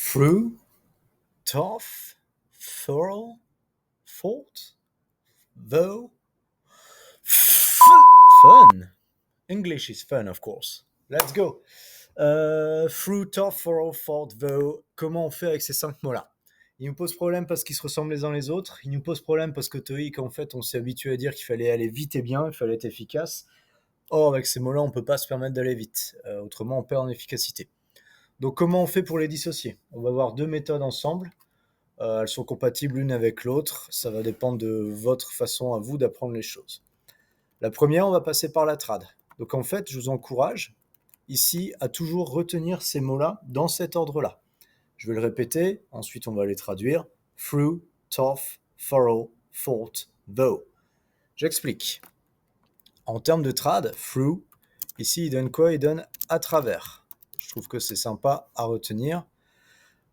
Through, tough, thorough, fault, though, fun. English is fun, of course. Let's go. Through, tough, thorough, fault, though. Comment on fait avec ces 5 mots-là? Ils nous posent problème parce qu'ils se ressemblent les uns les autres. Ils nous posent problème parce que TOEIC, en fait, on s'est habitué à dire qu'il fallait aller vite et bien, il fallait être efficace. Or, avec ces mots-là, on ne peut pas se permettre d'aller vite. Autrement, on perd en efficacité. Donc, comment on fait pour les dissocier? On va voir 2 méthodes ensemble. Elles sont compatibles l'une avec l'autre. Ça va dépendre de votre façon à vous d'apprendre les choses. La première, on va passer par la trad. Donc, en fait, je vous encourage ici à toujours retenir ces mots-là dans cet ordre-là. Je vais le répéter, ensuite on va les traduire. Through, tough, thorough, fault, though. J'explique. En termes de trad, through, ici il donne quoi? Il donne à travers. Je trouve que c'est sympa à retenir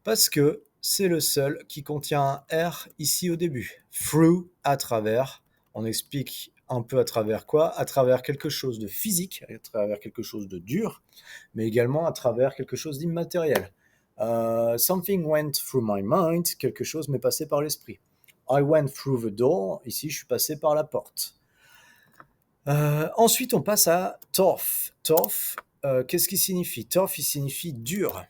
parce que c'est le seul qui contient un R ici au début. Through, à travers. On explique un peu à travers quoi? À travers quelque chose de physique, à travers quelque chose de dur, mais également à travers quelque chose d'immatériel. Something went through my mind, quelque chose m'est passé par l'esprit. I went through the door, ici je suis passé par la porte. Ensuite on passe à tough. Tough, qu'est-ce qui signifie? Tough, il signifie dur.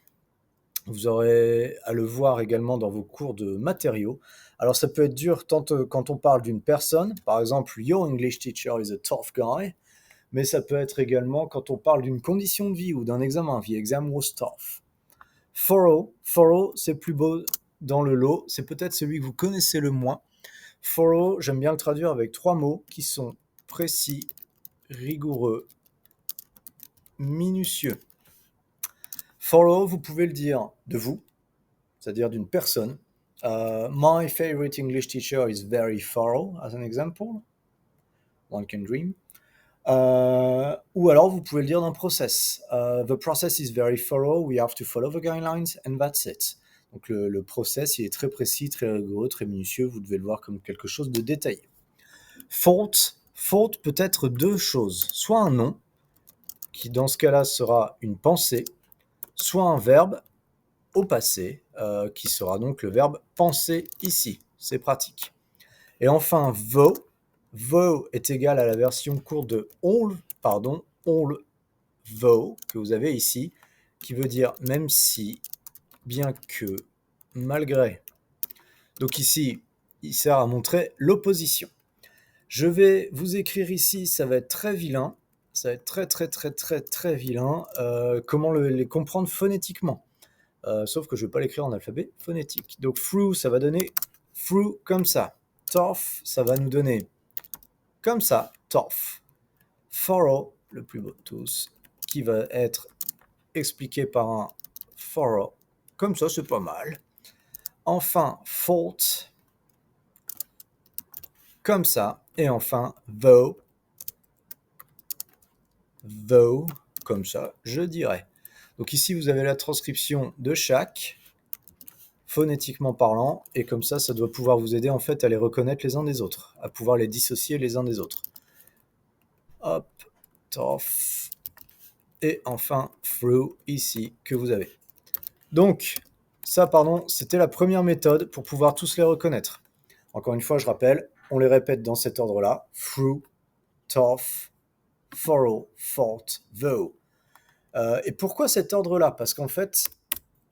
Vous aurez à le voir également dans vos cours de matériaux. Alors ça peut être dur tant quand on parle d'une personne, par exemple, your English teacher is a tough guy, mais ça peut être également quand on parle d'une condition de vie ou d'un examen. The exam was tough. Thorough, c'est plus beau dans le lot, c'est peut-être celui que vous connaissez le moins. Thorough, j'aime bien le traduire avec 3 mots qui sont précis, rigoureux, minutieux. Thorough, vous pouvez le dire de vous, c'est-à-dire d'une personne. My favorite English teacher is very thorough, as an example. One can dream. Ou alors, vous pouvez le dire d'un process. The process is very thorough, we have to follow the guidelines, and that's it. Donc le process, il est très précis, très rigoureux, très minutieux, vous devez le voir comme quelque chose de détaillé. Fault peut être 2 choses. Soit un nom, qui dans ce cas-là sera une pensée, soit un verbe au passé, qui sera donc le verbe penser ici. C'est pratique. Et enfin, though est égal à la version courte de all, though, que vous avez ici, qui veut dire même si, bien que, malgré. Donc ici, il sert à montrer l'opposition. Je vais vous écrire ici, ça va être très vilain, ça va être très vilain, comment les comprendre phonétiquement. Sauf que je ne vais pas l'écrire en alphabet phonétique. Donc through, ça va donner through comme ça. Tough, ça va nous donner comme ça, tough. Thorough, le plus beau de tous, qui va être expliqué par un thorough. Comme ça, c'est pas mal. Enfin, fault, comme ça. Et enfin, though, comme ça, je dirais. Donc ici, vous avez la transcription de chaque, phonétiquement parlant, et comme ça, ça doit pouvoir vous aider en fait à les reconnaître les uns des autres, à pouvoir les dissocier les uns des autres. Hop, tough, et enfin through ici que vous avez. Donc, ça, c'était la première méthode pour pouvoir tous les reconnaître. Encore une fois, je rappelle, on les répète dans cet ordre-là. Through, tough, thorough, fault, though. Et pourquoi cet ordre-là? Parce qu'en fait,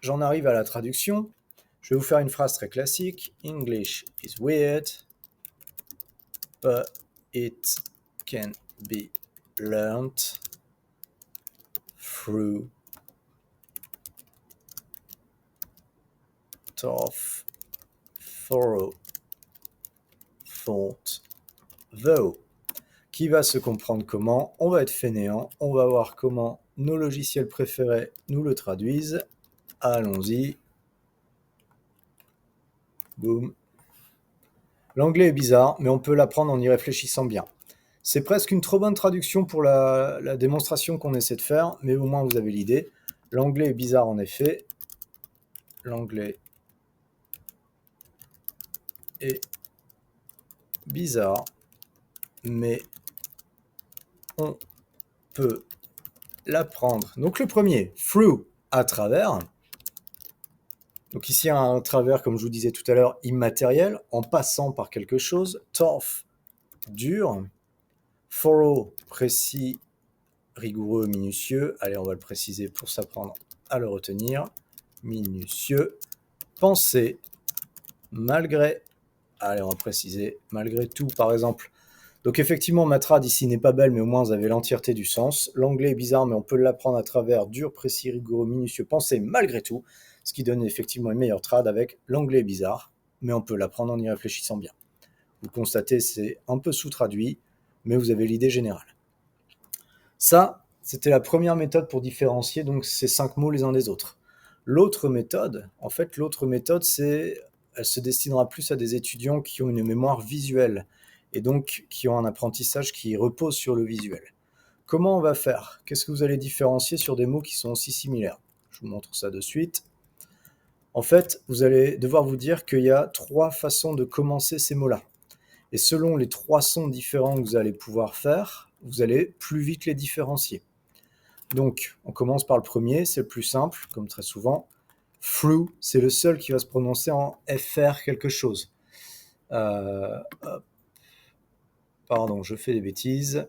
j'en arrive à la traduction. Je vais vous faire une phrase très classique. English is weird, but it can be learned through tough, thorough, thought, though. Qui va se comprendre comment? On va être fainéant, on va voir comment nos logiciels préférés nous le traduisent. Allons-y. Boum. L'anglais est bizarre, mais on peut l'apprendre en y réfléchissant bien. C'est presque une trop bonne traduction pour la démonstration qu'on essaie de faire, mais au moins vous avez l'idée. L'anglais est bizarre en effet. L'anglais est bizarre, mais on peut l'apprendre. Donc le premier, through, à travers. Donc ici, un travers, comme je vous disais tout à l'heure, immatériel, en passant par quelque chose. Tough, dur. Thorough, précis, rigoureux, minutieux. Allez, on va le préciser pour s'apprendre à le retenir. Minutieux. Penser, malgré. Allez, on va préciser, malgré tout, par exemple. Donc effectivement, ma trad ici n'est pas belle, mais au moins vous avez l'entièreté du sens. L'anglais est bizarre, mais on peut l'apprendre à travers dur, précis, rigoureux, minutieux, penser malgré tout, ce qui donne effectivement une meilleure trad avec l'anglais bizarre, mais on peut l'apprendre en y réfléchissant bien. Vous constatez, c'est un peu sous-traduit, mais vous avez l'idée générale. Ça, c'était la première méthode pour différencier donc ces 5 mots les uns des autres. L'autre méthode, elle se destinera plus à des étudiants qui ont une mémoire visuelle et donc qui ont un apprentissage qui repose sur le visuel. Comment on va faire? Qu'est-ce que vous allez différencier sur des mots qui sont aussi similaires? Je vous montre ça de suite. En fait, vous allez devoir vous dire qu'il y a 3 façons de commencer ces mots-là. Et selon les 3 sons différents que vous allez pouvoir faire, vous allez plus vite les différencier. Donc, on commence par le premier, c'est le plus simple, comme très souvent. Through, c'est le seul qui va se prononcer en FR quelque chose. Pardon, je fais des bêtises.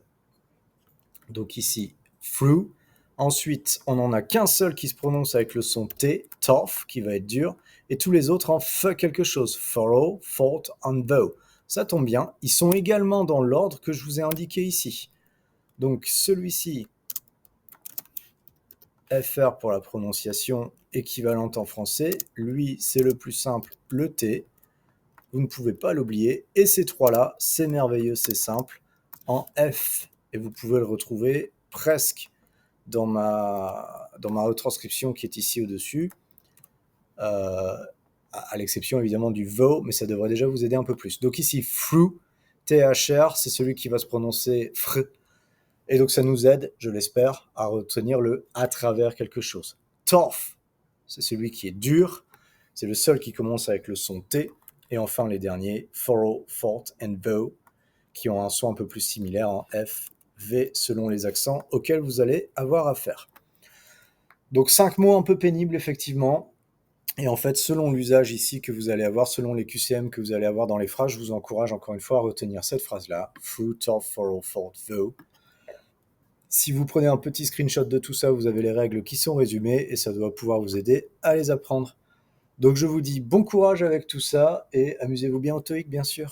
Donc ici, through. Ensuite, on n'en a qu'un seul qui se prononce avec le son T, tough, qui va être dur. Et tous les autres en F quelque chose. Thorough, thought, and though. Ça tombe bien. Ils sont également dans l'ordre que je vous ai indiqué ici. Donc celui-ci, FR pour la prononciation équivalente en français. Lui, c'est le plus simple, le T. Vous ne pouvez pas l'oublier. Et ces trois-là, c'est merveilleux, c'est simple, en F. Et vous pouvez le retrouver presque dans ma retranscription qui est ici au-dessus. À l'exception évidemment du VO, mais ça devrait déjà vous aider un peu plus. Donc ici, through, THR, c'est celui qui va se prononcer fr. Et donc ça nous aide, je l'espère, à retenir le à travers quelque chose. Tough, c'est celui qui est dur, c'est le seul qui commence avec le son T. Et enfin les derniers, thorough, thought and though, qui ont un son un peu plus similaire en F, V, selon les accents auxquels vous allez avoir affaire. Donc 5 mots un peu pénibles effectivement. Et en fait, selon l'usage ici que vous allez avoir, selon les QCM que vous allez avoir dans les phrases, je vous encourage encore une fois à retenir cette phrase-là. Through, tough, thorough, thought, though. Si vous prenez un petit screenshot de tout ça, vous avez les règles qui sont résumées et ça doit pouvoir vous aider à les apprendre. Donc je vous dis bon courage avec tout ça et amusez-vous bien au TOEIC bien sûr.